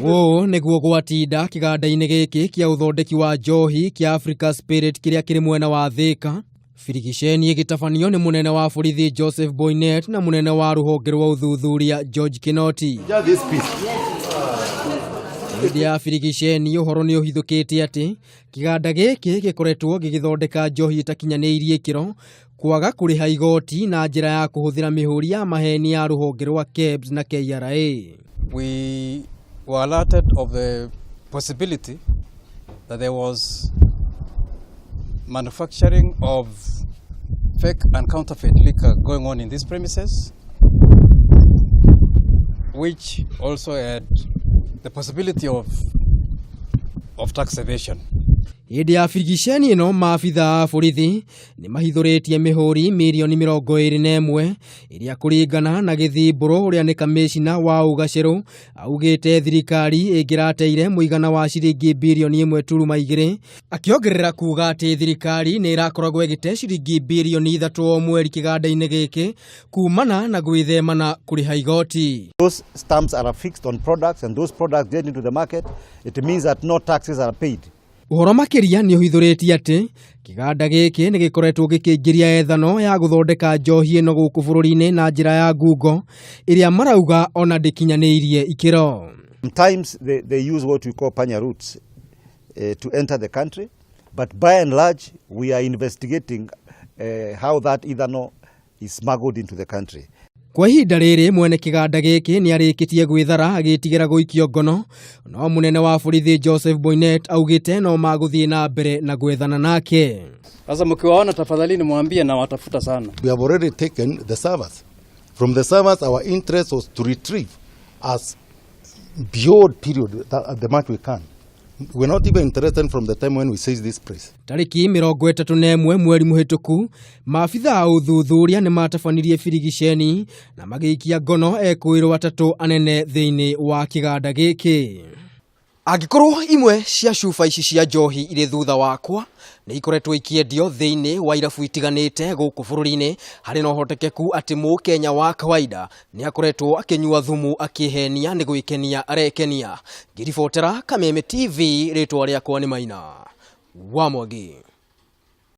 Wo niguo gwatinda kiganda-inĩ gĩkĩ kĩa ũthondeki wa njohi kĩa Africa Spirit kĩrĩa kĩrĩ mwena wa Thika. Firigiceni ĩgĩtabanio nĩ munene wa borithi Joseph Boynet na munene wa rũhonge rwa ũthuthuria George Kinoti. Hĩndĩ ya firigiceni ũhoro nĩ ũhithũkĩte atĩ kiganda gĩkĩ gĩkoretwo gĩgĩthondeka njohi ĩtakinyanĩirie ikĩro, kwaga kũrĩha igoti na njĩra ya kũhũthĩra mĩhũri ya maheni ya rũhonge rwa KEBS na KRA. We were alerted of the possibility that there was manufacturing of fake and counterfeit liquor going on in these premises, which also had the possibility of tax evasion. Hĩndĩ ya firigiceni ĩno maabitha a borithi nĩ mahithũrĩtie mĩhũri mirioni 21 ĩrĩa kũringana na gĩthimbũro ũrĩa nĩ kamĩcina wa ũgacĩru augĩte thirikari ĩngĩrateire mũigana wa ciringi birioni 1.2, akĩongerera kuuga atĩ thirikari nĩ ĩrakoragwo ĩgĩte ciringi birioni 3 o mweri kĩganda-inĩ gĩkĩ kumana na gwĩthemana kũrĩha igoti. Those stamps are fixed on products and those products get into the market. It means that no taxes are paid. Ũhoro makĩria nĩ ũhithũrĩtie atĩ kiganda gĩkĩ nĩ gĩkoretwo gĩkĩingĩria ethano ya gũthondeka njohi ĩno gũkũ bũrũri-inĩ na njĩra ya ngungo ĩrĩa marauga ona ndĩkinyanĩirie ikĩro. Sometimes they use what we call panya routes to enter the country, but by and large we are investigating how that ethanol is smuggled into the country. Kwa ihinda rĩrĩ mwene kiganda gĩkĩ nĩ arĩkĩtie gwĩthara agĩtigĩra gũikio ngono, no munene wa borithi Joseph Boynet augĩte no magũthiĩ na mbere na gwethana nake. Sasa mkiwaona tafadhali ni mwambie na watafuta sana. We have already taken the servers. From the servers our interest was to retrieve as beyond period the much we can. We're not even interested from the time when we seized this place. Tariki 31 mweri mũhĩtũku maabitha a ũthuthuria nĩ matabanirie firigiceni na magĩikia ngono ekũĩrwo atatũ anene thĩinĩ wa kiganda gĩkĩ. Angĩkorwo imwe cia cuba ici cia njohi irĩ thutha wakwa nĩ ikoretwo ikĩendio thĩinĩ wa irabu itiganĩte gũkũ bũrũri-inĩ, harĩ na ũhotekeku atĩ Mũkenya wa kawaida nĩ akoretwo akĩnyua thumu akĩhenia nĩ gwĩkenia arekenia. Ngĩribotera Kameme TV, rĩtwa rĩakwa nĩ Maina wa Mwangi.